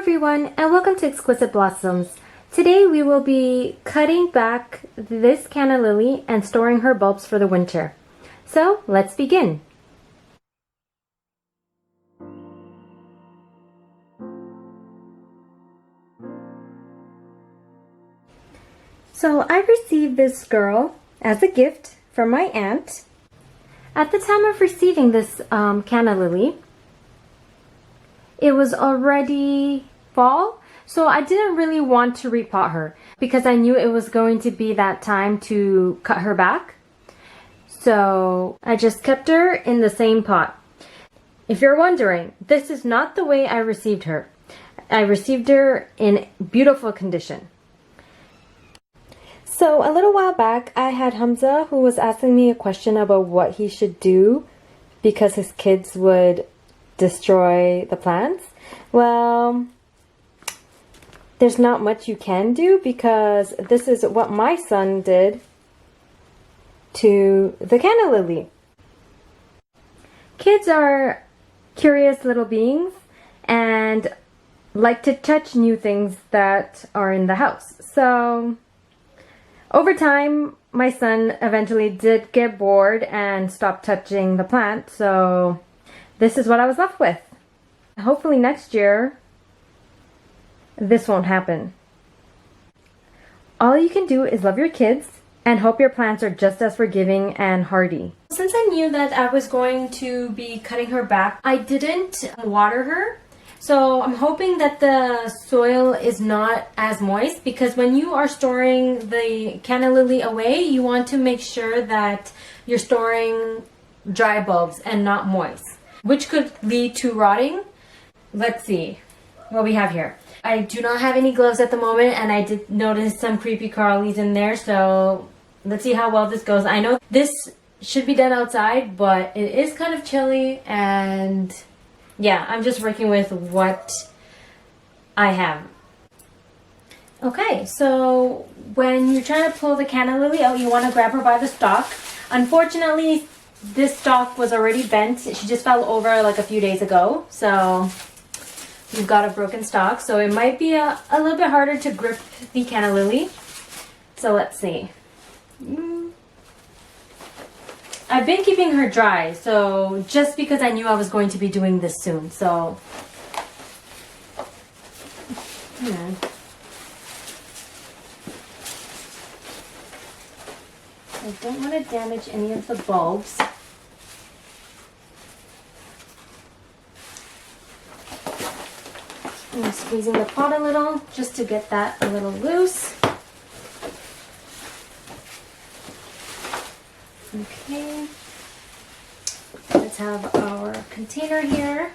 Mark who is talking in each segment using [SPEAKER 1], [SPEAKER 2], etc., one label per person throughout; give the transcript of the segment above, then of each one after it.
[SPEAKER 1] everyone, and welcome to Exquisite Blossoms. Today we will be cutting back this canna lily and storing her bulbs for the winter. So let's begin. So I received this girl as a gift from my aunt. At the time of receiving this canna lily, it was already fall, so I didn't really want to repot her because I knew it was going to be that time to cut her back. So I just kept her in the same pot. If you're wondering, this is not the way I received her. I received her in beautiful condition. So a little while back, I had Hamza who was asking me a question about what he should do because his kids would destroy the plants. Well, there's not much you can do because this is what my son did to the canna lily. Kids are curious little beings and like to touch new things that are in the house. So over time, my son eventually did get bored and stopped touching the plant, so this is what I was left with. Hopefully next year, this won't happen. All you can do is love your kids and hope your plants are just as forgiving and hardy. Since I knew that I was going to be cutting her back, I didn't water her. So I'm hoping that the soil is not as moist because when you are storing the canna lily away, you want to make sure that you're storing dry bulbs and not moist, which could lead to rotting. Let's see what we have here. I do not have any gloves at the moment, and I did notice some creepy crawlies in there, so let's see how well this goes. I know this should be done outside, but it is kind of chilly, and yeah, I'm just working with what I have. Okay, so when you're trying to pull the canna lily out, you want to grab her by the stalk. Unfortunately, this stalk was already bent. She just fell over like a few days ago, so you've got a broken stalk. So it might be a little bit harder to grip the canna lily. So let's see. I've been keeping her dry, so just because I knew I was going to be doing this soon, so yeah. I don't want to damage any of the bulbs. I'm squeezing the pot a little just to get that a little loose. Okay, let's have our container here.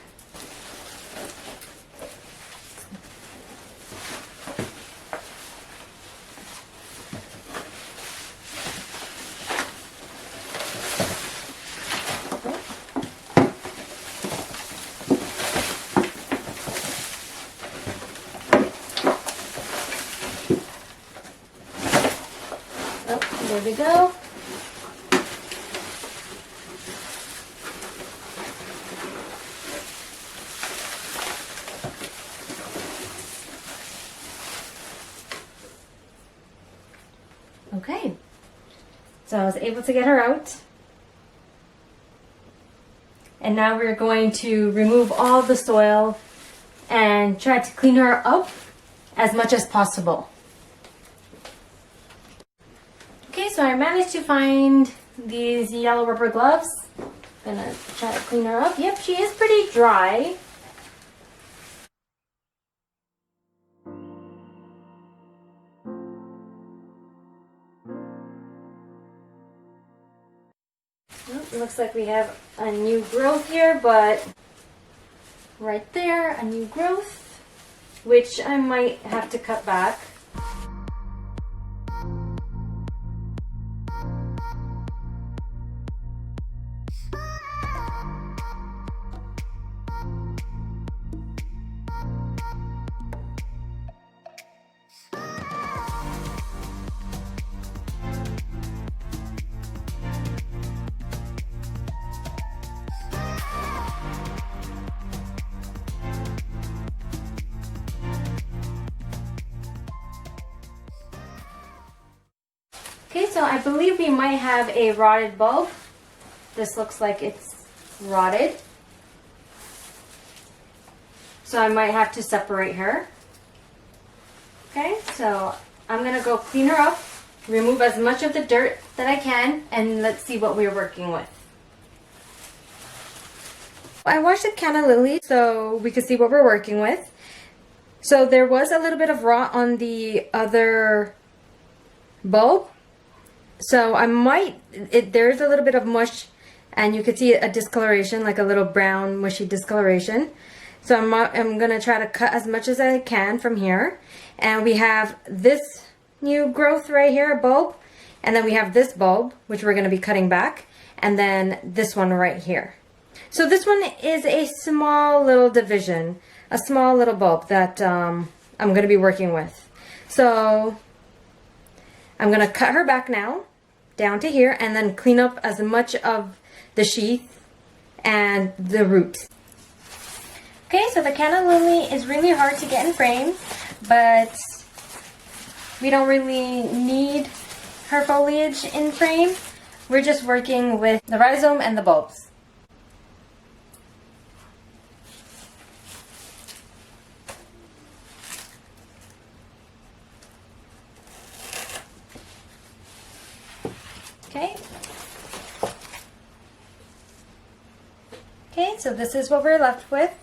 [SPEAKER 1] Oh, there we go. Okay, so I was able to get her out. And now we're going to remove all the soil and try to clean her up as much as possible. Okay, so I managed to find these yellow rubber gloves. Gonna try to clean her up. Yep, she is pretty dry. It looks like we have a new growth here, but right there, a new growth, which I might have to cut back. Okay, so I believe we might have a rotted bulb. This looks like it's rotted. So I might have to separate her. Okay, so I'm gonna go clean her up, remove as much of the dirt that I can, and let's see what we're working with. I washed the Canna lily so we could see what we're working with. So there was a little bit of rot on the other bulb. So I might, there's a little bit of mush and you could see a discoloration, like a little brown mushy discoloration. So I'm going to try to cut as much as I can from here. And we have this new growth right here, a bulb. And then we have this bulb, which we're going to be cutting back. And then this one right here. So this one is a small little division, a small little bulb that I'm going to be working with. So I'm going to cut her back now, down to here, and then clean up as much of the sheath and the roots. Okay, so the Canna lily is really hard to get in frame, but we don't really need her foliage in frame. We're just working with the rhizome and the bulbs. Okay. Okay, so this is what we're left with.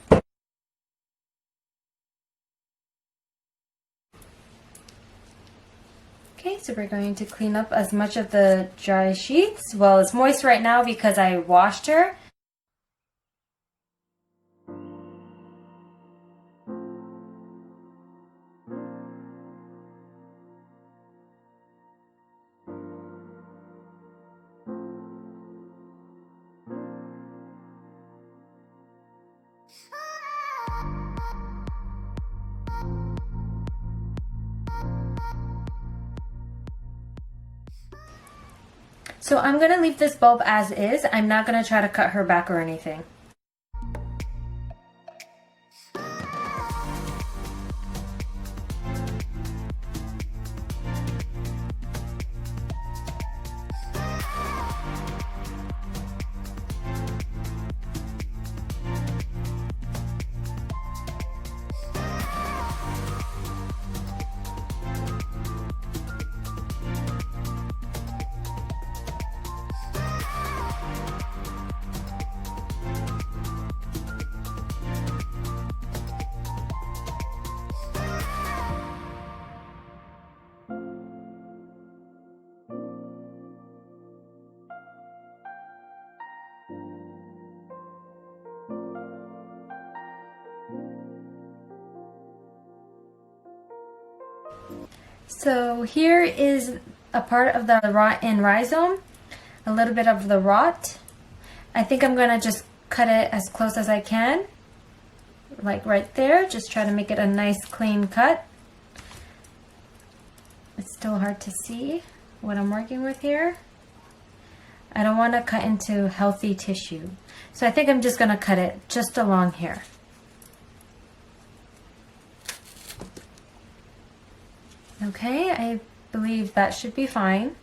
[SPEAKER 1] Okay, so we're going to clean up as much of the dry sheets. Well, it's moist right now because I washed her. So I'm going to leave this bulb as is. I'm not going to try to cut her back or anything. So here is a part of the rot in rhizome, a little bit of the rot. I think I'm going to just cut it as close as I can, like right there. Just try to make it a nice clean cut. It's still hard to see what I'm working with here. I don't want to cut into healthy tissue. So I think I'm just going to cut it just along here. Okay, I believe that should be fine.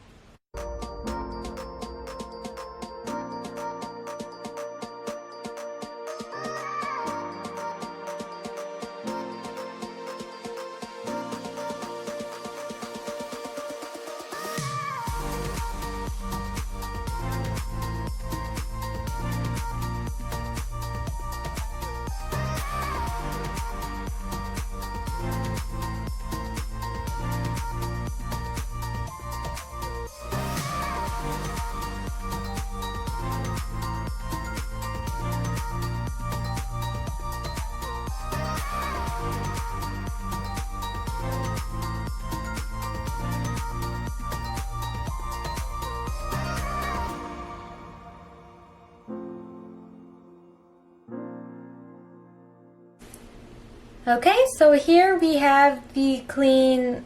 [SPEAKER 1] Okay, so here we have the clean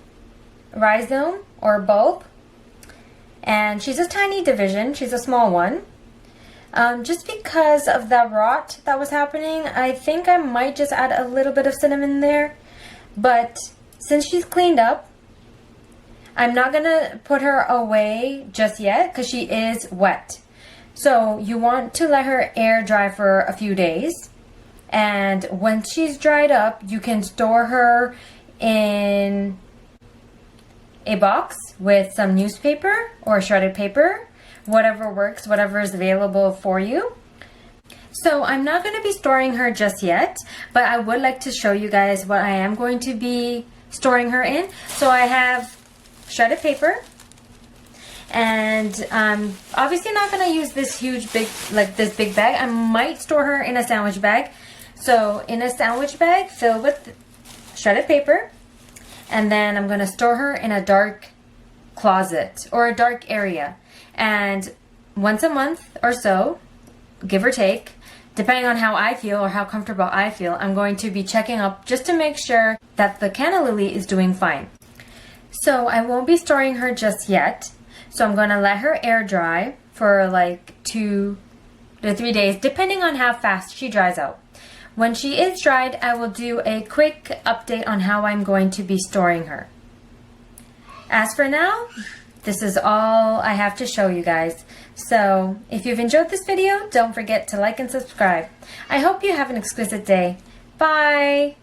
[SPEAKER 1] rhizome or bulb, and she's a tiny division, she's a small one. Just because of that rot that was happening, I think I might just add a little bit of cinnamon there, but since she's cleaned up, I'm not gonna put her away just yet because she is wet. So you want to let her air dry for a few days. And when she's dried up, you can store her in a box with some newspaper or shredded paper, whatever works, whatever is available for you. So I'm not going to be storing her just yet, but I would like to show you guys what I am going to be storing her in. So I have shredded paper, and I'm obviously not going to use this huge big, like this big bag. I might store her in a sandwich bag. So in a sandwich bag filled with shredded paper, and then I'm going to store her in a dark closet or a dark area. And once a month or so, give or take, depending on how I feel or how comfortable I feel, I'm going to be checking up just to make sure that the canna lily is doing fine. So I won't be storing her just yet. So I'm going to let her air dry for like 2 to 3 days, depending on how fast she dries out. When she is dried, I will do a quick update on how I'm going to be storing her. As for now, this is all I have to show you guys. So if you've enjoyed this video, don't forget to like and subscribe. I hope you have an exquisite day. Bye!